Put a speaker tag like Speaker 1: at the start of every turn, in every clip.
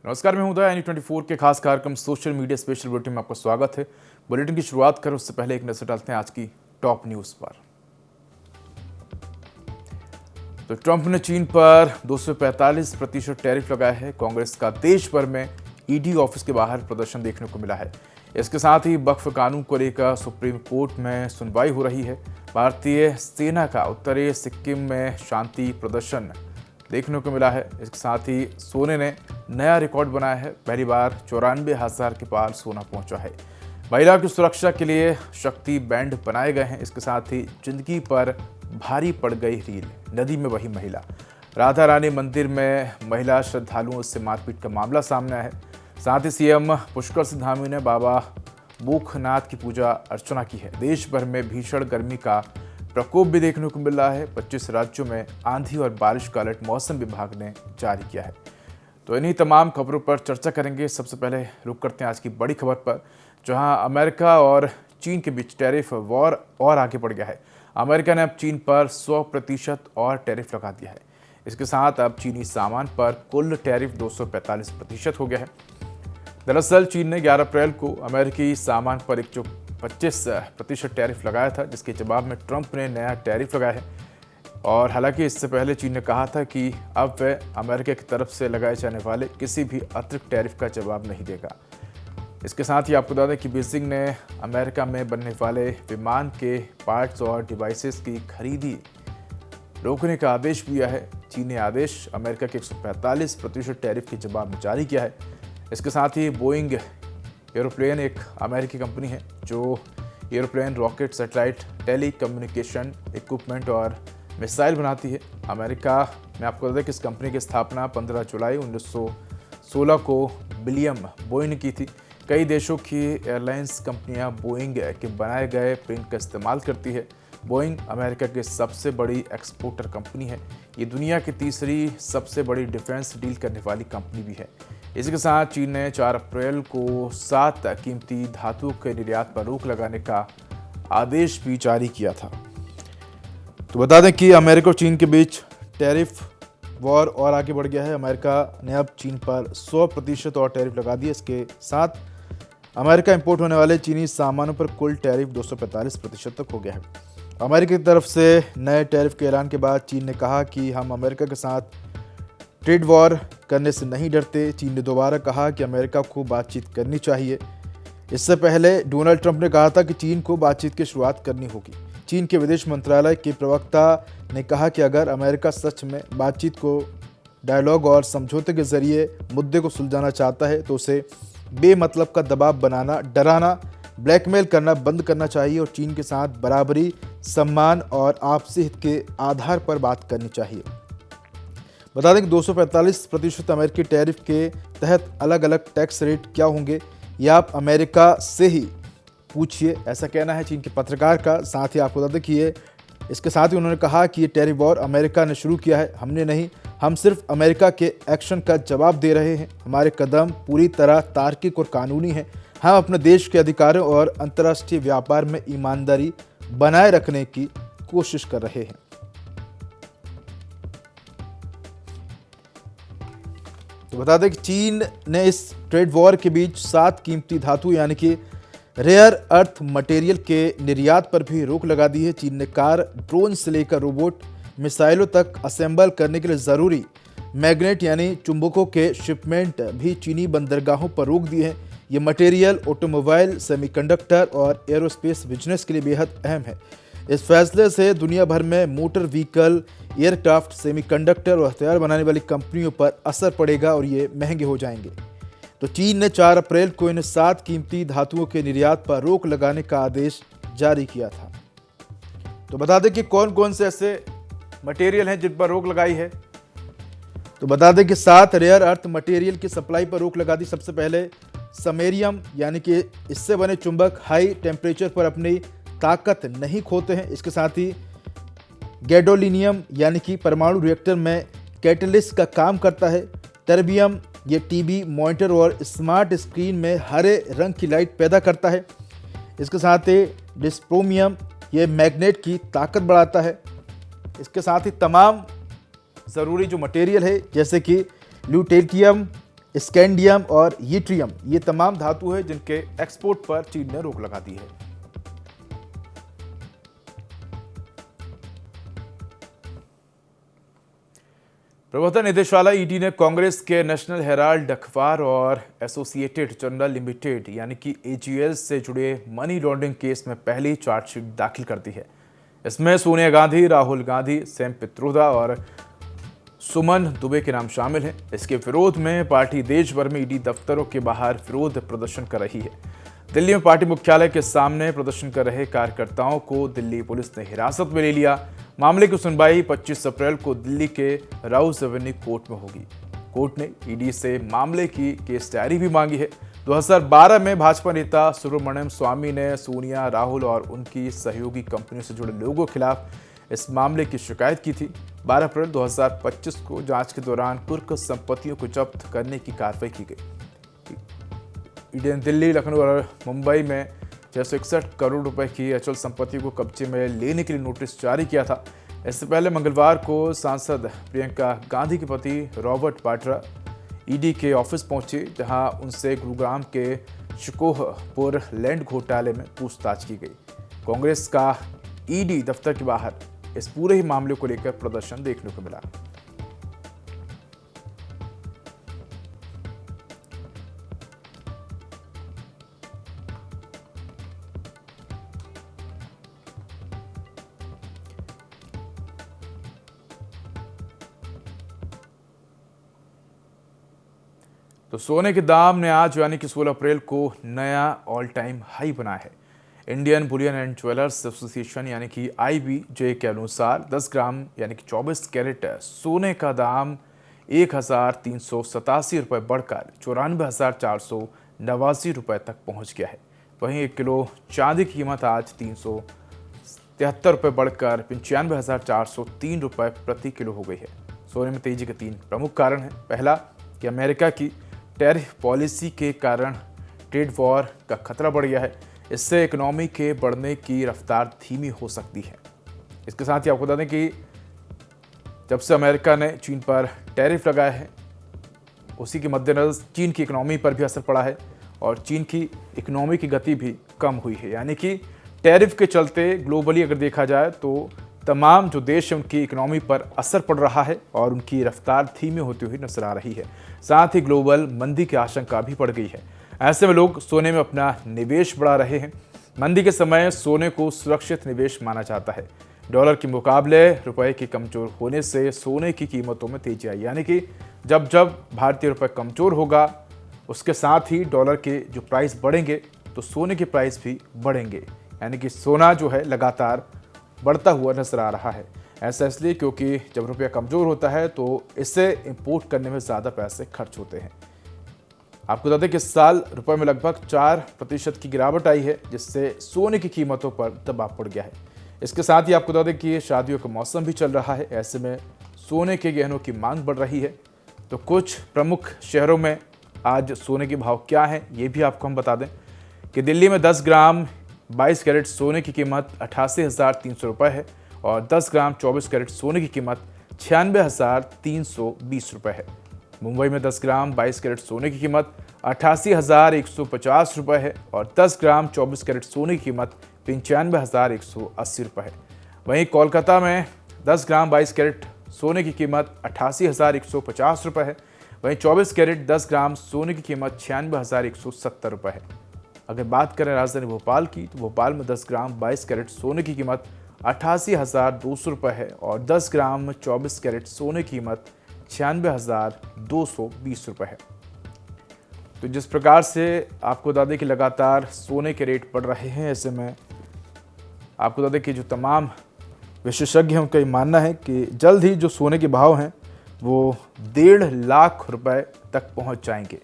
Speaker 1: नमस्कार, मैं हूं उदय। N24 के खास कार्यक्रम सोशल मीडिया स्पेशल बुलेटिन में आपका स्वागत है। बुलेटिन की शुरुआत करें उससे पहले एक नजर डालते हैं आज की टॉप न्यूज पर। तो ट्रंप ने चीन पर 245% टैरिफ लगाया है। कांग्रेस का देश भर में ईडी ऑफिस के बाहर प्रदर्शन देखने को मिला है। इसके साथ ही वक्फ कानून को लेकर सुप्रीम कोर्ट में सुनवाई हो रही है। भारतीय सेना का उत्तरी सिक्किम में शांति प्रदर्शन देखने को मिला है। इसके साथ ही सोने ने नया रिकॉर्ड बनाया है। पहली बार 94,000 के पार सोना पहुंचा है। महिला की सुरक्षा के लिए शक्ति बैंड बनाए गए हैं। इसके साथ ही जिंदगी पर भारी पड़ गई रील, नदी में वही महिला। राधा रानी मंदिर में महिला श्रद्धालुओं से मारपीट का मामला सामने आया है। साथ ही सीएम पुष्कर सिंह धामी ने बाबा भूखनाथ की पूजा अर्चना की है। देश भर में भीषण गर्मी का प्रकोप भी देखने को मिल रहा है। 25 राज्यों में आंधी और बारिश का अलर्ट मौसम विभाग ने जारी किया है। तो इन्हीं तमाम खबरों पर चर्चा करेंगे। सबसे पहले रुक करते हैं आज की बड़ी खबर पर, जहां अमेरिका और चीन के बीच टैरिफ वॉर और आगे बढ़ गया है। अमेरिका ने अब चीन पर 100% और टैरिफ लगा दिया है। इसके साथ अब चीनी सामान पर कुल टैरिफ 245% हो गया है। दरअसल चीन ने 11 अप्रैल को अमेरिकी सामान पर 125% टैरिफ लगाया था, जिसके जवाब में ट्रंप ने नया टैरिफ लगाया है। और हालांकि इससे पहले चीन ने कहा था कि अब वह अमेरिका की तरफ से लगाए जाने वाले किसी भी अतिरिक्त टैरिफ का जवाब नहीं देगा। इसके साथ ही आपको बता दें कि बीजिंग ने अमेरिका में बनने वाले विमान के पार्ट्स और डिवाइसेस की खरीदी रोकने का आदेश दिया है। चीन ने आदेश अमेरिका के 145% टैरिफ के जवाब में जारी किया है। इसके साथ ही बोइंग एरोप्लेन एक अमेरिकी कंपनी है जो aeroplane, rocket, satellite, telecommunication equipment और मिसाइल बनाती है। अमेरिका में आपको बता दें कि इस कंपनी की स्थापना 15 जुलाई 1916 को विलियम बोइंग ने की थी। कई देशों की एयरलाइंस कंपनियां बोइंग के बनाए गए प्लेन का इस्तेमाल करती है। बोइंग अमेरिका की सबसे बड़ी एक्सपोर्टर कंपनी है। ये दुनिया की तीसरी सबसे बड़ी डिफेंस डील करने वाली कंपनी भी है। इसके साथ चीन ने 4 अप्रैल को 7 कीमती धातुओं के निर्यात पर रोक लगाने का आदेश भी जारी किया था। तो बता दें कि अमेरिका और चीन के बीच टैरिफ वॉर और आगे बढ़ गया है। अमेरिका ने अब चीन पर 100% और टैरिफ लगा दिया। इसके साथ अमेरिका इंपोर्ट होने वाले चीनी सामानों पर कुल टैरिफ 245% तक हो गया है। अमेरिका की तरफ से नए टैरिफ के ऐलान के बाद चीन ने कहा कि हम अमेरिका के साथ ट्रेड वॉर करने से नहीं डरते। चीन ने दोबारा कहा कि अमेरिका को बातचीत करनी चाहिए। इससे पहले डोनाल्ड ट्रंप ने कहा था कि चीन को बातचीत की शुरुआत करनी होगी। चीन के विदेश मंत्रालय के प्रवक्ता ने कहा कि अगर अमेरिका सच में बातचीत को डायलॉग और समझौते के जरिए मुद्दे को सुलझाना चाहता है तो उसे बेमतलब का दबाव बनाना, डराना, ब्लैकमेल करना बंद करना चाहिए और चीन के साथ बराबरी, सम्मान और आपसी हित के आधार पर बात करनी चाहिए। बता दें कि 245% अमेरिकी टैरिफ के तहत अलग अलग टैक्स रेट क्या होंगे, यह आप अमेरिका से ही पूछिए, ऐसा कहना है चीन के पत्रकार का। साथ ही आपको बता दें कि इसके साथ ही उन्होंने कहा कि ये टैरिफ वॉर अमेरिका ने शुरू किया है, हमने नहीं। हम सिर्फ अमेरिका के एक्शन का जवाब दे रहे हैं। हमारे कदम पूरी तरह तार्किक और कानूनी हैं। हम अपने देश के अधिकारों और अंतर्राष्ट्रीय व्यापार में ईमानदारी बनाए रखने की कोशिश कर रहे हैं। तो बता दें कि चीन ने इस ट्रेड वॉर के बीच 7 कीमती धातु यानी कि रेयर अर्थ मटेरियल के निर्यात पर भी रोक लगा दी है। चीन ने कार, ड्रोन से लेकर रोबोट, मिसाइलों तक असेंबल करने के लिए ज़रूरी मैग्नेट यानी चुंबकों के शिपमेंट भी चीनी बंदरगाहों पर रोक दिए हैं। ये मटेरियल ऑटोमोबाइल, सेमीकंडक्टर और एरोस्पेस बिजनेस के लिए बेहद अहम है। इस फैसले से दुनिया भर में मोटर व्हीकल, एयरक्राफ्ट, सेमीकंडक्टर और हथियार बनाने वाली कंपनियों पर असर पड़ेगा और ये महंगे हो जाएंगे। तो चीन ने 4 अप्रैल को इन 7 कीमती धातुओं के निर्यात पर रोक लगाने का आदेश जारी किया था। तो बता दें कि कौन कौन से ऐसे मटेरियल हैं जिन पर रोक लगाई है। तो बता दें कि 7 रेयर अर्थ मटेरियल की सप्लाई पर रोक लगा दी। सबसे पहले समेरियम यानी कि इससे बने चुंबक हाई टेम्परेचर पर अपनी ताकत नहीं खोते हैं। इसके साथ ही गैडोलिनियम यानी कि परमाणु रिएक्टर में कैटलिस्ट का काम करता है। टर्बियम ये टीवी, मॉनिटर और स्मार्ट स्क्रीन में हरे रंग की लाइट पैदा करता है। इसके साथ ही डिस्प्रोमियम ये मैग्नेट की ताकत बढ़ाता है। इसके साथ ही तमाम ज़रूरी जो मटेरियल है जैसे कि ल्यूटेटियम, स्कैंडियम और यट्रियम, ये तमाम धातु है जिनके एक्सपोर्ट पर चीन ने रोक लगा दी है। प्रवर्तन निदेशालय ईडी ने कांग्रेस के नेशनल हेराल्ड अखबार और एसोसिएटेड जर्नल लिमिटेड यानी कि एजीएल से जुड़े मनी लॉन्ड्रिंग केस में पहली चार्जशीट दाखिल कर दी है। इसमें सोनिया गांधी, राहुल गांधी, सैम पित्रोदा और सुमन दुबे के नाम शामिल हैं। इसके विरोध में पार्टी देश भर में ईडी दफ्तरों के बाहर विरोध प्रदर्शन कर रही है। दिल्ली में पार्टी मुख्यालय के सामने प्रदर्शन कर रहे कार्यकर्ताओं को दिल्ली पुलिस ने हिरासत में ले लिया। मामले की सुनवाई 25 अप्रैल को दिल्ली के राउस एवेन्यू कोर्ट में होगी। कोर्ट ने ईडी से मामले की केस डायरी भी मांगी है। 2012 में भाजपा नेता सुब्रमण्यम स्वामी ने सोनिया, राहुल और उनकी सहयोगी कंपनियों से जुड़े लोगों के खिलाफ इस मामले की शिकायत की थी। 12 अप्रैल 2025 को जांच के दौरान कुर्क संपत्तियों को जब्त करने की कार्रवाई की गई। ईडी ने दिल्ली, लखनऊ और मुंबई में 661 करोड़ रुपए की अचल संपत्ति को कब्जे में लेने के लिए नोटिस जारी किया था। इससे पहले मंगलवार को सांसद प्रियंका गांधी के पति रॉबर्ट वाड्रा ईडी के ऑफिस पहुंचे, जहां उनसे गुरुग्राम के शिकोहपुर लैंड घोटाले में पूछताछ की गई। कांग्रेस का ईडी दफ्तर के बाहर इस पूरे ही मामले को लेकर प्रदर्शन देखने को मिला। तो सोने के दाम ने आज यानी कि 16 अप्रैल को नया ऑल टाइम हाई बनाया है। Indian Boolean and jewellers association यानी कि IBJ के अनुसार 10 ग्राम यानी कि 24 कैरेट सोने का दाम 1,387 रुपये बढ़कर 94,489 रुपये तक पहुंच गया है। वहीं 1 किलो चांदी की कीमत आज 373 रुपये बढ़कर 95,403 रुपये प्रति किलो हो गई है। सोने में तेजी के 3 प्रमुख कारण हैं। पहला कि अमेरिका की टैरिफ पॉलिसी के कारण ट्रेड वॉर का खतरा बढ़ गया है। इससे इकोनॉमी के बढ़ने की रफ्तार धीमी हो सकती है। इसके साथ ही आपको बता दें कि जब से अमेरिका ने चीन पर टैरिफ लगाया है, उसी के मद्देनजर चीन की इकोनॉमी पर भी असर पड़ा है और चीन की इकोनॉमी की गति भी कम हुई है। यानी कि टैरिफ के चलते ग्लोबली अगर देखा जाए तो तमाम जो देश हैं उनकी इकोनॉमी पर असर पड़ रहा है और उनकी रफ्तार धीमी होती हुई नजर आ रही है। साथ ही ग्लोबल मंदी की आशंका भी बढ़ गई है। ऐसे में लोग सोने में अपना निवेश बढ़ा रहे हैं। मंदी के समय सोने को सुरक्षित निवेश माना जाता है। डॉलर के मुकाबले रुपए के कमजोर होने से सोने की कीमतों में तेजी आई। यानी कि जब जब भारतीय रुपए कमजोर होगा, उसके साथ ही डॉलर के जो प्राइस बढ़ेंगे तो सोने के प्राइस भी बढ़ेंगे। यानी कि सोना जो है लगातार बढ़ता हुआ नजर आ रहा है। ऐसा इसलिए क्योंकि जब रुपया कमज़ोर होता है तो इससे इंपोर्ट करने में ज़्यादा पैसे खर्च होते हैं। आपको बता दें कि इस साल रुपए में लगभग 4% की गिरावट आई है, जिससे सोने की कीमतों पर दबाव पड़ गया है। इसके साथ ही आपको बता दें कि शादियों का मौसम भी चल रहा है। ऐसे में सोने के गहनों की मांग बढ़ रही है। तो कुछ प्रमुख शहरों में आज सोने के भाव क्या हैं, ये भी आपको हम बता दें कि दिल्ली में 10 ग्राम 22 कैरेट सोने की कीमत 88,300 रुपये है और 10 ग्राम 24 कैरेट सोने की कीमत 96,320 रुपये है। मुंबई में 10 ग्राम 22 कैरेट सोने की कीमत 88,150 रुपये है और 10 ग्राम 24 कैरेट सोने की कीमत 95,180 रुपये है। वहीं कोलकाता में 10 ग्राम 22 कैरेट सोने की कीमत 88,150 रुपये है। वहीं 24 कैरेट 10 ग्राम सोने की कीमत 96,170 रुपये है। अगर बात करें राजधानी भोपाल की, तो भोपाल में 10 ग्राम 22 कैरेट सोने की कीमत 88,200 रुपये है और 10 ग्राम 24 कैरेट सोने की कीमत 96,220 रुपये है। तो जिस प्रकार से आपको बता दें कि लगातार सोने के रेट बढ़ रहे हैं, ऐसे में आपको बता दें कि जो तमाम विशेषज्ञ हैं उनका ये मानना है कि जल्द ही जो सोने के भाव हैं वो 1.5 लाख रुपए तक पहुंच जाएंगे।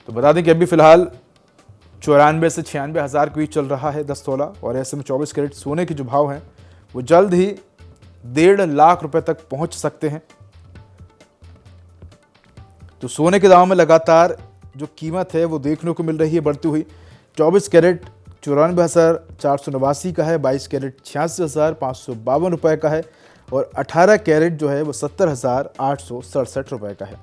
Speaker 1: तो बता दें कि अभी फिलहाल 94 से 96 हज़ार के बीच चल रहा है 10 तोला और ऐसे में 24 कैरेट सोने के जो भाव हैं वो जल्द ही 1.5 लाख रुपए तक पहुंच सकते हैं। तो सोने के दामों में लगातार जो कीमत है वो देखने को मिल रही है बढ़ती हुई। 24 कैरेट 94,489 का है, 22 कैरेट 86,552 रुपये का है और 18 कैरेट जो है वो 70,867 रुपये का है।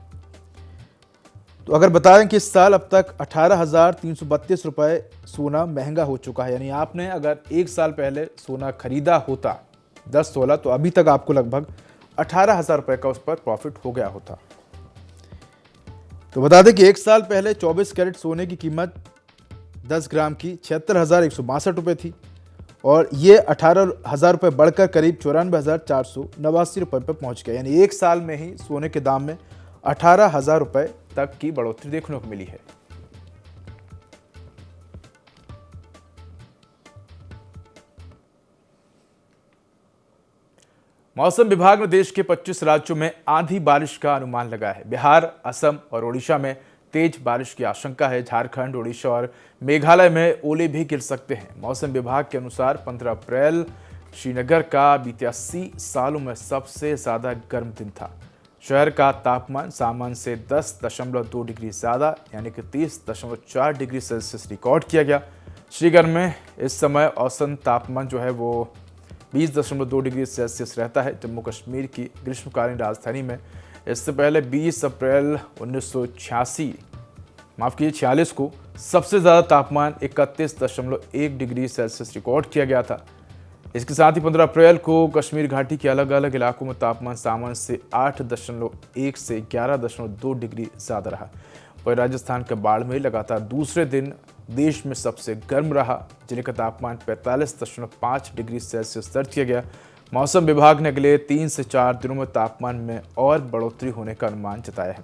Speaker 1: तो अगर बता दें कि इस साल अब तक 18,332 रुपये सोना महंगा हो चुका है, यानी आपने अगर एक साल पहले सोना खरीदा होता 10 तोला, तो अभी तक आपको लगभग 18,000 रुपये का उस पर प्रॉफिट हो गया होता। तो बता दें कि एक साल पहले 24 कैरेट सोने की कीमत 10 ग्राम की 76,162 रुपये थी और ये 18,000 रुपये बढ़कर करीब 94,489 रुपये पर पहुंच गया, यानी एक साल में ही सोने के दाम में 18,000 रुपये तक की बढ़ोतरी देखने को मिली है। मौसम विभाग ने देश के 25 राज्यों में आंधी बारिश का अनुमान लगाया है। बिहार, असम और ओडिशा में तेज बारिश की आशंका है। झारखंड, ओडिशा और मेघालय में ओले भी गिर सकते हैं। मौसम विभाग के अनुसार 15 अप्रैल श्रीनगर का बीते 80 सालों में सबसे ज्यादा गर्म दिन था। शहर का तापमान सामान्य से 10.2 डिग्री ज्यादा यानी कि 30.4 डिग्री सेल्सियस रिकॉर्ड किया गया। श्रीनगर में इस समय औसत तापमान जो है वो 20.2 डिग्री सेल्सियस रहता है। जम्मू कश्मीर की ग्रीष्मकालीन राजधानी में इससे पहले 20 अप्रैल 1946 को सबसे ज़्यादा तापमान 31.1 डिग्री सेल्सियस रिकॉर्ड किया गया था। इसके साथ ही 15 अप्रैल को कश्मीर घाटी के अलग अलग इलाकों में तापमान सामान्य से 8.1 से 11.2 डिग्री ज़्यादा रहा। वहीं राजस्थान के बाड़मेर लगातार दूसरे दिन देश में सबसे गर्म रहा, जिले का तापमान 45.5 डिग्री सेल्सियस दर्ज किया गया। मौसम विभाग ने अगले 3 से 4 दिनों में तापमान में और बढ़ोतरी होने का अनुमान जताया है।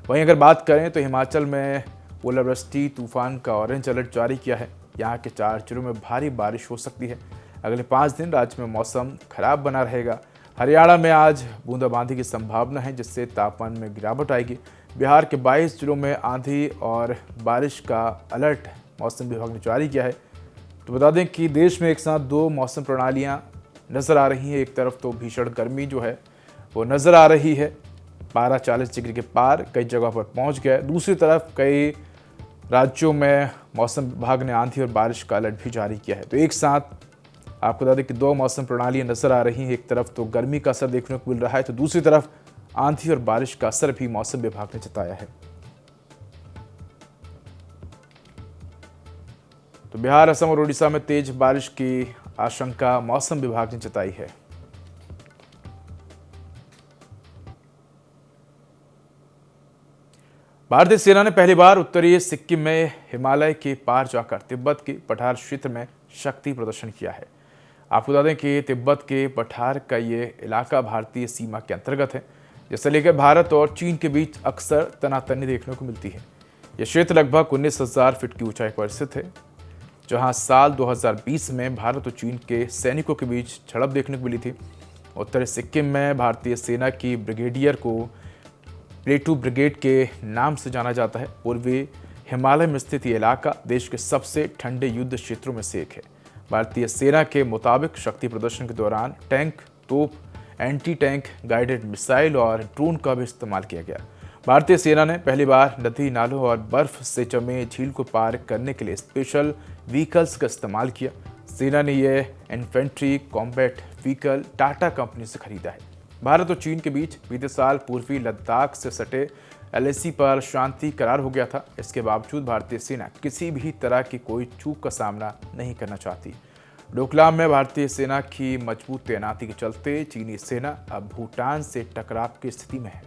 Speaker 1: वहीं अगर बात करें तो हिमाचल में ओलावृष्टि तूफान का ऑरेंज अलर्ट जारी किया है। यहाँ के 4 जिलों में भारी बारिश हो सकती है। अगले 5 दिन राज्य में मौसम खराब बना रहेगा। हरियाणा में आज बूंदाबांदी की संभावना है, जिससे तापमान में गिरावट आएगी। बिहार के 22 जिलों में आंधी और बारिश का अलर्ट मौसम विभाग ने जारी किया है। तो बता दें कि देश में एक साथ 2 मौसम प्रणालियां नज़र आ रही हैं। एक तरफ तो भीषण गर्मी जो है वो नज़र आ रही है, पारा 40 डिग्री के पार कई जगहों पर पहुंच गया। दूसरी तरफ कई राज्यों में मौसम विभाग ने आंधी और बारिश का अलर्ट भी जारी किया है। तो एक साथ आपको बता दें कि 2 मौसम प्रणालियां नज़र आ रही हैं। एक तरफ तो गर्मी का असर देखने को मिल रहा है, तो दूसरी तरफ आंधी और बारिश का असर भी मौसम विभाग ने जताया है। तो बिहार, असम और ओडिशा में तेज बारिश की आशंका मौसम विभाग ने जताई है। भारतीय सेना ने पहली बार उत्तरी सिक्किम में हिमालय के पार जाकर तिब्बत के पठार क्षेत्र में शक्ति प्रदर्शन किया है। आपको बता दें कि तिब्बत के पठार का ये इलाका भारतीय सीमा के अंतर्गत है, जिसे लेकर भारत और चीन के बीच अक्सर तनातनी देखने को मिलती है। यह क्षेत्र लगभग 19,000 फीट की ऊंचाई पर स्थित है, जहां साल 2020 में भारत और चीन के सैनिकों के बीच झड़प देखने को मिली थी। उत्तरी सिक्किम में भारतीय सेना की ब्रिगेडियर को प्लेटू ब्रिगेड के नाम से जाना जाता है। पूर्वी हिमालय में स्थित ये इलाका देश के सबसे ठंडे युद्ध क्षेत्रों में से एक है। भारतीय सेना के मुताबिक शक्ति प्रदर्शन के दौरान टैंक, तोप, एंटी टैंक गाइडेड मिसाइल और ड्रोन का भी इस्तेमाल किया गया। भारतीय सेना ने पहली बार नदी, नालों और बर्फ से जमे झील को पार करने के लिए स्पेशल व्हीकल्स का इस्तेमाल किया। सेना ने यह infantry combat vehicle Tata company से खरीदा है। भारत और चीन के बीच बीते साल पूर्वी लद्दाख से सटे LAC पर शांति करार हो गया था। इसके बावजूद भारतीय सेना किसी भी तरह की कोई चूक का सामना नहीं करना चाहती। डोकलाम में भारतीय सेना की मजबूत तैनाती के चलते चीनी सेना अब भूटान से टकराव की स्थिति में है।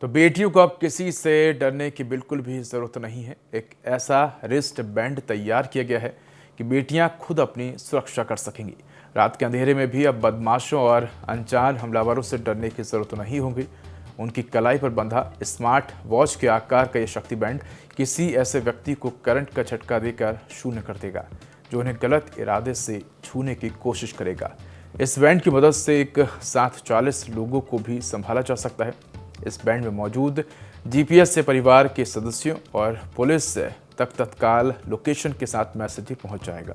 Speaker 1: तो बेटियों को अब किसी से डरने की बिल्कुल भी जरूरत नहीं है। एक ऐसा रिस्ट बैंड तैयार किया गया है कि बेटियां खुद अपनी सुरक्षा कर सकेंगी। रात के अंधेरे में भी अब बदमाशों और अनजान हमलावरों से डरने की जरूरत नहीं होगी। उनकी कलाई पर बंधा स्मार्ट वॉच के आकार का यह शक्ति बैंड किसी ऐसे व्यक्ति को करंट का झटका देकर शून्य कर देगा जो उन्हें गलत इरादे से छूने की कोशिश करेगा। इस बैंड की मदद से एक साथ 40 लोगों को भी संभाला जा सकता है। इस बैंड में मौजूद GPS से परिवार के सदस्यों और पुलिस तक तत्काल लोकेशन के साथ मैसेज ही पहुंच जाएगा।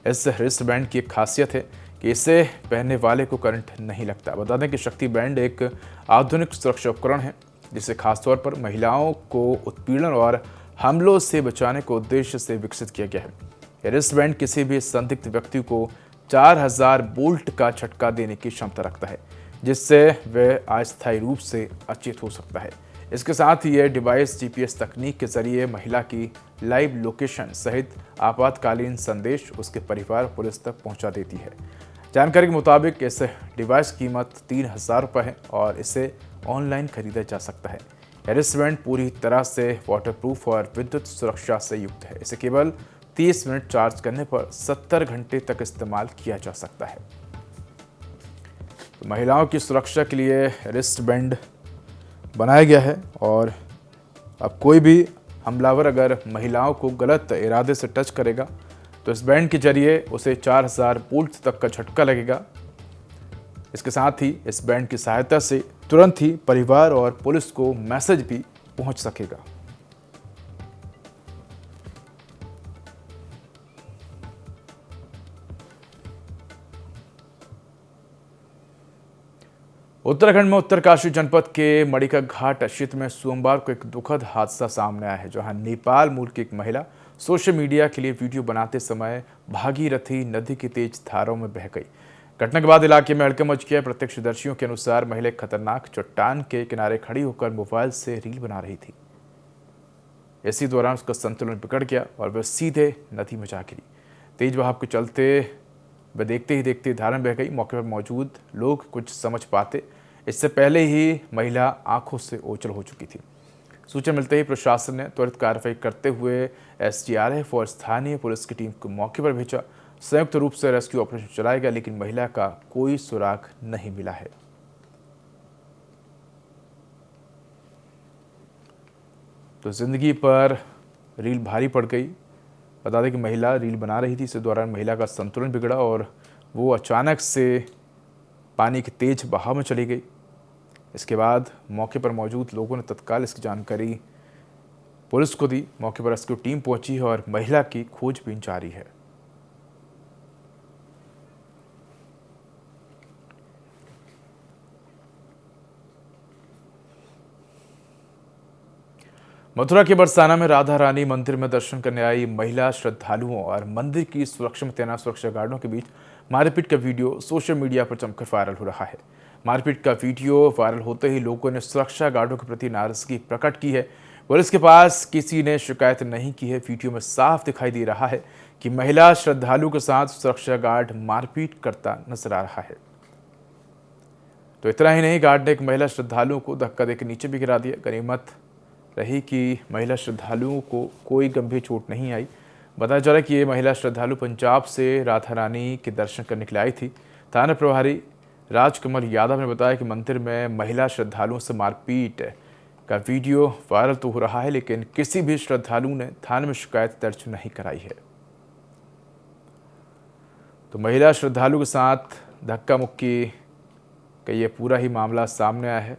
Speaker 1: इस रिस्ट बैंड की एक खासियत है कि इसे पहनने वाले को करंट नहीं लगता। बता दें कि शक्ति बैंड एक आधुनिक सुरक्षा उपकरण है, जिसे खासतौर पर महिलाओं को उत्पीड़न और हमलों से बचाने के उद्देश्य से विकसित किया गया है। रिस्ट बैंड किसी भी संदिग्ध व्यक्ति को 4000 वोल्ट का झटका देने की क्षमता रखता है, जिससे वह अस्थायी रूप से अचेत हो सकता है। इसके साथ ही यह डिवाइस जीपीएस तकनीक के जरिए महिला की लाइव लोकेशन सहित आपातकालीन संदेश उसके परिवार और पुलिस तक पहुंचा देती है। जानकारी के मुताबिक इस डिवाइस की कीमत 3000 रुपये है और इसे ऑनलाइन खरीदा जा सकता है। यह रिस्टबैंड पूरी तरह से वाटरप्रूफ और विद्युत सुरक्षा से युक्त है। इसे केवल 30 मिनट चार्ज करने पर 70 घंटे तक इस्तेमाल किया जा सकता है। तो महिलाओं की सुरक्षा के लिए रिस्टबैंड बनाया गया है और अब कोई भी हमलावर अगर महिलाओं को गलत इरादे से टच करेगा तो इस बैंड के जरिए उसे 4000 वोल्ट तक का झटका लगेगा। इसके साथ ही इस बैंड की सहायता से तुरंत ही परिवार और पुलिस को मैसेज भी पहुंच सकेगा। उत्तराखंड में उत्तरकाशी जनपद के मणिका घाट क्षेत्र में सोमवार को एक दुखद हादसा सामने आया है, जहां नेपाल मूल की एक महिला सोशल मीडिया के लिए वीडियो बनाते समय भागीरथी नदी की तेज धाराओं में बह गई। घटना के बाद इलाके में हड़कंप मच गया। प्रत्यक्षदर्शियों के अनुसार महिला खतरनाक चट्टान के किनारे खड़ी होकर मोबाइल से रील बना रही थी। इसी दौरान उसका संतुलन बिगड़ गया और वह सीधे नदी में जा गिरी। तेज बहाव के चलते वह देखते ही देखते धारा में बह गई। मौके पर मौजूद लोग कुछ समझ पाते इससे पहले ही महिला आंखों से ओझल हो चुकी थी। सूचना मिलते ही प्रशासन ने त्वरित कार्रवाई करते हुए एसडीआरएफ और स्थानीय पुलिस की टीम को मौके पर भेजा। संयुक्त रूप से रेस्क्यू ऑपरेशन चलाया गया, लेकिन महिला का कोई सुराग नहीं मिला है। तो जिंदगी पर रील भारी पड़ गई। बता दें कि महिला रील बना रही थी। इस दौरान महिला का संतुलन बिगड़ा और वो अचानक से पानी के तेज बहाव में चली गई। इसके बाद मौके पर मौजूद लोगों ने तत्काल इसकी जानकारी पुलिस को दी। मौके पर रेस्क्यू टीम पहुंची है और महिला की खोजबीन जारी है। मथुरा के बरसाना में राधा रानी मंदिर में दर्शन करने आई महिला श्रद्धालुओं और मंदिर की सुरक्षा में तैनात सुरक्षा गार्डों के बीच मारपीट का वीडियो सोशल मीडिया पर जमकर वायरल हो रहा है। मारपीट का वीडियो वायरल होते ही लोगों ने सुरक्षा गार्डों के प्रति नाराजगी प्रकट की है। पुलिस के पास किसी ने शिकायत नहीं की है। वीडियो में साफ दिखाई दे रहा है कि महिला श्रद्धालु के साथ सुरक्षा गार्ड मारपीट करता नजर आ रहा है। तो इतना ही नहीं, गार्ड ने एक महिला श्रद्धालुओं को धक्का देकर नीचे भी गिरा दिया। गनीमत रही कि महिला श्रद्धालुओं को कोई गंभीर चोट नहीं आई। बताया जा रहा है कि ये महिला श्रद्धालु पंजाब से राधा रानी के दर्शन करने के लिए आई थी। थाना प्रभारी राजकमल यादव ने बताया कि मंदिर में महिला श्रद्धालुओं से मारपीट का वीडियो वायरल तो हो रहा है, लेकिन किसी भी श्रद्धालु ने थाने में शिकायत दर्ज नहीं कराई है। तो महिला श्रद्धालु के साथ धक्का मुक्की का ये पूरा ही मामला सामने आया है।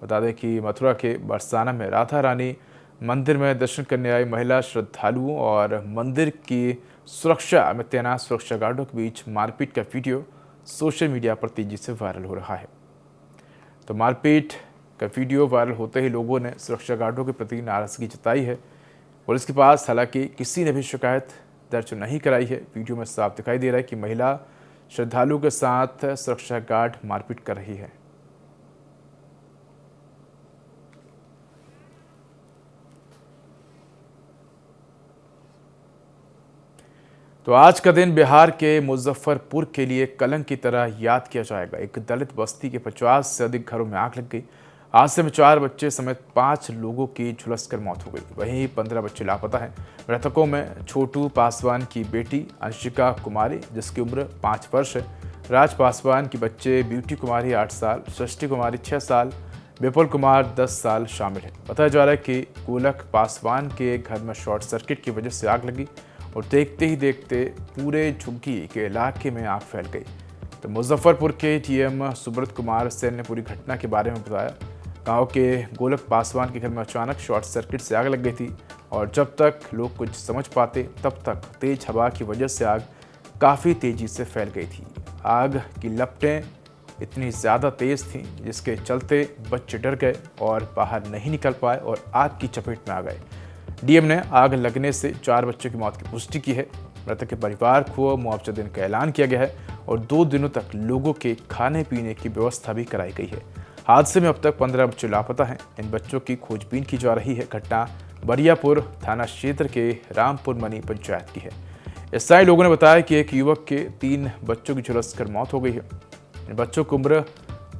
Speaker 1: बता दें कि मथुरा के बरसाना में राधा रानी मंदिर में दर्शन करने आई महिला श्रद्धालुओं और मंदिर की सुरक्षा में तैनात सुरक्षा गार्डों के बीच मारपीट का वीडियो सोशल मीडिया पर तेजी से वायरल हो रहा है। तो मारपीट का वीडियो वायरल होते ही लोगों ने सुरक्षा गार्डों के प्रति नाराजगी जताई है। पुलिस के पास हालांकि किसी ने भी शिकायत दर्ज नहीं कराई है। वीडियो में साफ दिखाई दे रहा है कि महिला श्रद्धालु के साथ सुरक्षा गार्ड मारपीट कर रही है। तो आज का दिन बिहार के मुजफ्फरपुर के लिए कलंक की तरह याद किया जाएगा। एक दलित बस्ती के 50 से अधिक घरों में आग लग गई। हादसे में 4 बच्चे समेत 5 लोगों की झुलसकर मौत हो गई। वहीं 15 बच्चे लापता हैं। मृतकों में छोटू पासवान की बेटी अंशिका कुमारी जिसकी उम्र 5 वर्ष है, राज पासवान की बच्चे ब्यूटी कुमारी 8 साल, सृष्टि कुमारी 6 साल, विपुल कुमार 10 साल शामिल है। बताया जा रहा है कि गोलक पासवान के घर में शॉर्ट सर्किट की वजह से आग लगी और देखते ही देखते पूरे झुग्गी के इलाके में आग फैल गई। तो मुजफ्फरपुर के टीएम सुब्रत कुमार सेन ने पूरी घटना के बारे में बताया। गांव के गोलक पासवान के घर में अचानक शॉर्ट सर्किट से आग लग गई थी और जब तक लोग कुछ समझ पाते तब तक तेज हवा की वजह से आग काफ़ी तेज़ी से फैल गई थी। आग की लपटें इतनी ज़्यादा तेज़ थीं जिसके चलते बच्चे डर गए और बाहर नहीं निकल पाए और आग की चपेट में आ गए। डीएम ने आग लगने से 4 बच्चों की मौत की पुष्टि की है। मृतक के परिवार को मुआवजा देने का ऐलान किया गया है और 2 दिनों तक लोगों के खाने पीने की व्यवस्था भी कराई गई है। हादसे में अब तक 15 बच्चे लापता हैं। इन बच्चों की खोजबीन की जा रही है। घटना बरियापुर थाना क्षेत्र के रामपुर मनी पंचायत की है। स्थानीय लोगों ने बताया कि एक युवक के 3 बच्चों की झुलसकर मौत हो गई है। इन बच्चों की उम्र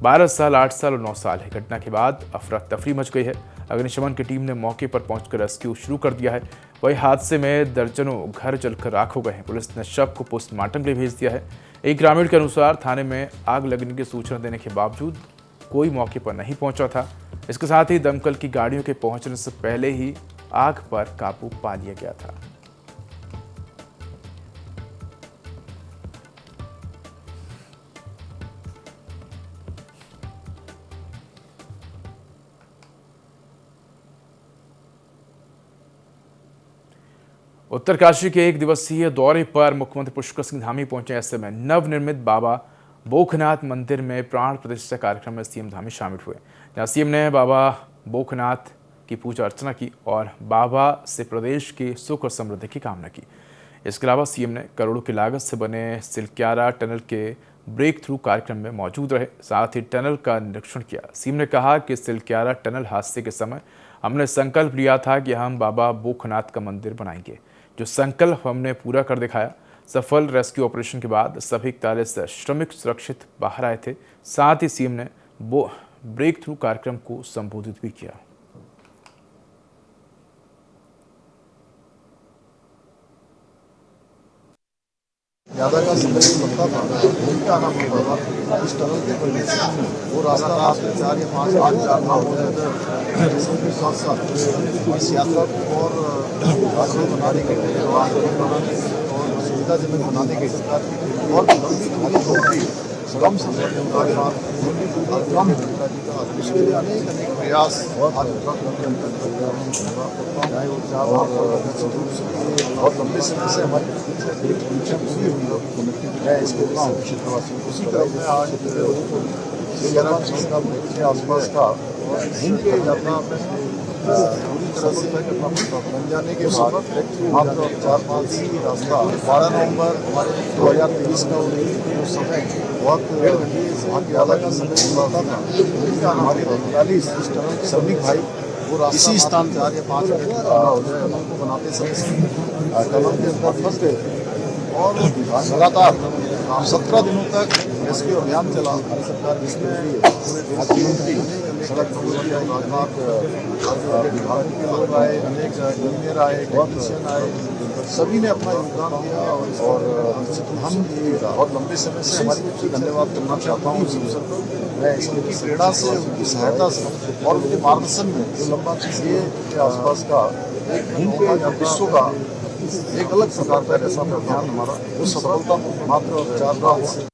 Speaker 1: 12 साल, 8 साल और 9 साल है। घटना के बाद अफरा तफरी मच गई है। अग्निशमन की टीम ने मौके पर पहुंचकर रेस्क्यू शुरू कर दिया है। वही हादसे में दर्जनों घर जलकर राख हो गए हैं। पुलिस ने शव को पोस्टमार्टम के लिए भेज दिया है। एक ग्रामीण के अनुसार थाने में आग लगने की सूचना देने के बावजूद कोई मौके पर नहीं पहुंचा था। इसके साथ ही दमकल की गाड़ियों के पहुंचने से पहले ही आग पर काबू पा लिया गया था। उत्तरकाशी के 1 दिवसीय दौरे पर मुख्यमंत्री पुष्कर सिंह धामी पहुंचे। ऐसे में नवनिर्मित बाबा बोखनाथ मंदिर में प्राण प्रतिष्ठा कार्यक्रम में सीएम धामी शामिल हुए, जहां सीएम ने बाबा बोखनाथ की पूजा अर्चना की और बाबा से प्रदेश की सुख और समृद्धि की कामना की। इसके अलावा सीएम ने करोड़ों की लागत से बने सिलक्यारा टनल के ब्रेक थ्रू कार्यक्रम में मौजूद रहे, साथ ही टनल का निरीक्षण किया। सीएम ने कहा कि सिलक्यारा टनल हादसे के समय हमने संकल्प लिया था कि हम बाबा बोखनाथ का मंदिर बनाएंगे, जो संकल्प हमने पूरा कर दिखाया। सफल रेस्क्यू ऑपरेशन के बाद सभी 41 श्रमिक सुरक्षित बाहर आए थे। साथ ही सीएम ने ब्रेक थ्रू कार्यक्रम को संबोधित भी किया।
Speaker 2: ज्यादा का समय लगता था, घूम के आना पड़ता था। इस टनल के वजह से वो रास्ता आज से 4 या 5 आज जाना हो जाए के साथ साथ इस यात्रा को और आसान बनाने के लिए और सुविधाजनक बनाने के लिए और लंबी दूरी होगी कम समय में कम इसके लिए अनेक प्रयास और बहुत लंबे समय से हमारी परीक्षा पूरी हुई है। इसके उसी क्रम में आज के आसपास का घूम के यात्रा पूरी तरह से बन जाने के बाद मात्र 4-5 रास्ता 12 नवंबर हमारे 2023 का उस समय बहुत वहाँ की आधा का समय होता था। हमारे 45 इस टनल के श्रमिक भाई वो इसी स्थान 4 या 5 मिनट हो जाए उनको बनाते समय टनल के अंदर फंस गए और लगातार 17 दिनों तक रेस्क्यू अभियान चला भारत सरकार, जिसमें मुख्यमंत्री सड़क राजमार्ग विभाग के लोग आए, अनेक इंजीनियर आए, टेक्नीशियन आए, सभी ने अपना योगदान दिया और हम बहुत लंबे समय से हमारी धन्यवाद करना चाहता हूँ इस अवसर पर। मैं इसकी प्रेरणा से, उनकी सहायता से और उनके मार्गदर्शन में जो लंबा ये के आसपास का घूम के विश्व का एक अलग प्रकार का ऐसा अभियान हमारा वो सफलता मात्र 4 रात से।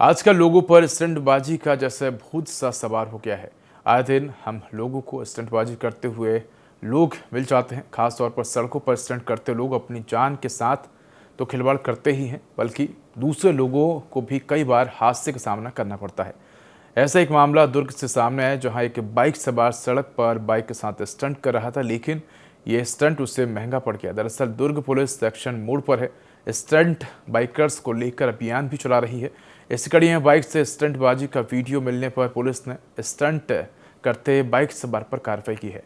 Speaker 1: आजकल लोगों पर स्टंटबाजी का जैसे भूत सा सवार हो गया है। आए दिन हम लोगों को स्टंटबाजी करते हुए लोग मिल जाते हैं। खासतौर पर सड़कों पर स्टंट करते लोग अपनी जान के साथ तो खिलवाड़ करते ही हैं, बल्कि दूसरे लोगों को भी कई बार हादसे का सामना करना पड़ता है। ऐसा एक मामला दुर्ग से सामने आया, जहां एक बाइक सवार सड़क पर बाइक के साथ स्टंट कर रहा था, लेकिन ये स्टंट उससे महंगा पड़ गया। दरअसल दुर्ग पुलिस सेक्शन मोड़ पर है। स्टंट बाइकर्स को लेकर अभियान भी चला रही है। इसी कड़ी में बाइक से स्टंटबाजी का वीडियो मिलने पर पुलिस ने स्टंट करते बाइक सवार पर कार्रवाई की है।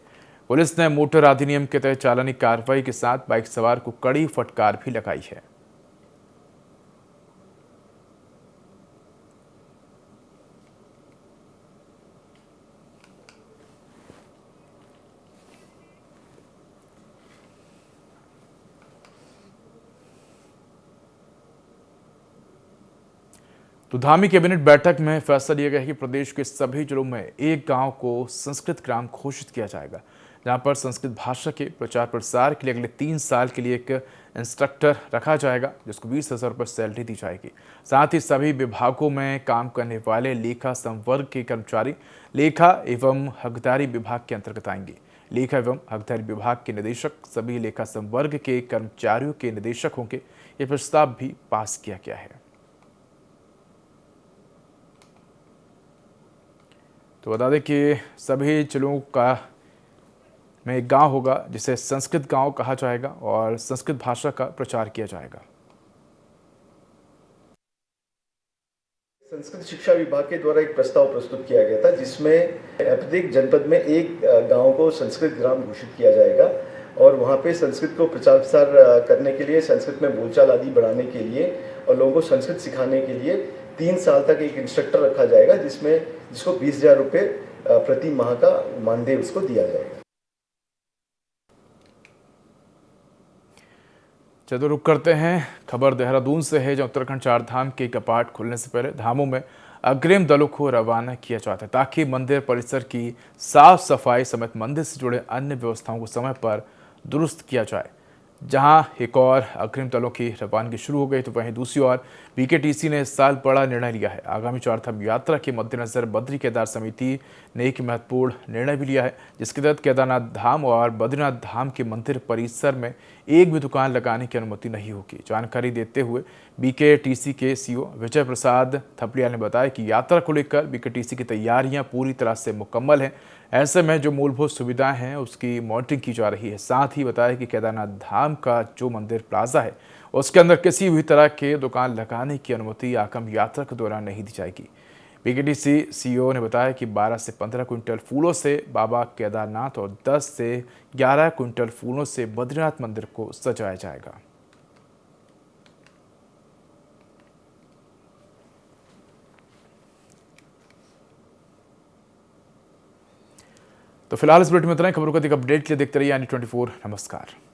Speaker 1: पुलिस ने मोटर अधिनियम के तहत चालानी कार्रवाई के साथ बाइक सवार को कड़ी फटकार भी लगाई है। तो धामी कैबिनेट बैठक में फैसला लिया गया है कि प्रदेश के सभी जिलों में एक गांव को संस्कृत ग्राम घोषित किया जाएगा, जहां पर संस्कृत भाषा के प्रचार प्रसार के लिए अगले 3 साल के लिए एक इंस्ट्रक्टर रखा जाएगा, जिसको 20,000 रुपये सैलरी दी जाएगी। साथ ही सभी विभागों में काम करने वाले लेखा संवर्ग के कर्मचारी लेखा एवं हकदारी विभाग के अंतर्गत आएंगे। लेखा एवं हकदारी विभाग के निदेशक सभी लेखा संवर्ग के कर्मचारियों के निदेशक होंगे। ये प्रस्ताव भी पास किया गया है। तो बता दें कि सभी जिलों का में एक गांव होगा जिसे संस्कृत गांव कहा जाएगा और संस्कृत भाषा का प्रचार किया जाएगा।
Speaker 3: संस्कृत शिक्षा विभाग के द्वारा एक प्रस्ताव प्रस्तुत किया गया था, जिसमें प्रत्येक जनपद में एक गांव को संस्कृत ग्राम घोषित किया जाएगा और वहां पे संस्कृत को प्रचार प्रसार करने के लिए, संस्कृत में बोलचाल आदि बढ़ाने के लिए और लोगों को संस्कृत सिखाने के लिए 3 साल तक एक इंस्ट्रक्टर रखा जाएगा, जिसको 20,000 रुपये प्रति माह का मानदेय उसको दिया जाएगा।
Speaker 1: चलो रुक करते हैं। खबर देहरादून से है, जहां उत्तराखंड 4 धाम के कपाट खुलने से पहले धामों में अग्रिम दलों को रवाना किया जाता है ताकि मंदिर परिसर की साफ सफाई समेत मंदिर से जुड़े अन्य व्यवस्थाओं को समय पर दुरुस्त किया जाए। जहां एक और अग्रिम दलों की रवानगी शुरू हो गई, तो वहीं दूसरी ओर बीकेटीसी ने इस साल बड़ा निर्णय लिया है। आगामी 4 धाम यात्रा के मद्देनजर बद्री केदार समिति ने एक महत्वपूर्ण निर्णय भी लिया है, जिसके तहत केदारनाथ धाम और बद्रीनाथ धाम के मंदिर परिसर में एक भी दुकान लगाने की अनुमति नहीं होगी। जानकारी देते हुए बीकेटीसी के सीईओ विजय प्रसाद थपलिया ने बताया कि यात्रा को लेकर बीकेटीसी की तैयारियां पूरी तरह से मुकम्मल हैं। ऐसे में जो मूलभूत सुविधाएं हैं उसकी मॉनिटरिंग की जा रही है। साथ ही बताया कि केदारनाथ धाम का जो मंदिर प्लाजा है उसके अंदर किसी भी तरह के दुकान लगाने की अनुमति आगामी यात्रा के दौरान नहीं दी जाएगी। बीकेटीसी सीईओ ने बताया कि 12 से 15 क्विंटल फूलों से बाबा केदारनाथ और 10 से 11 क्विंटल फूलों से बद्रीनाथ मंदिर को सजाया जाएगा। तो फिलहाल इस बुलेटिन में इतना ही। खबरों का अधिक अपडेट के लिए देखते रहिए यानी 24। नमस्कार।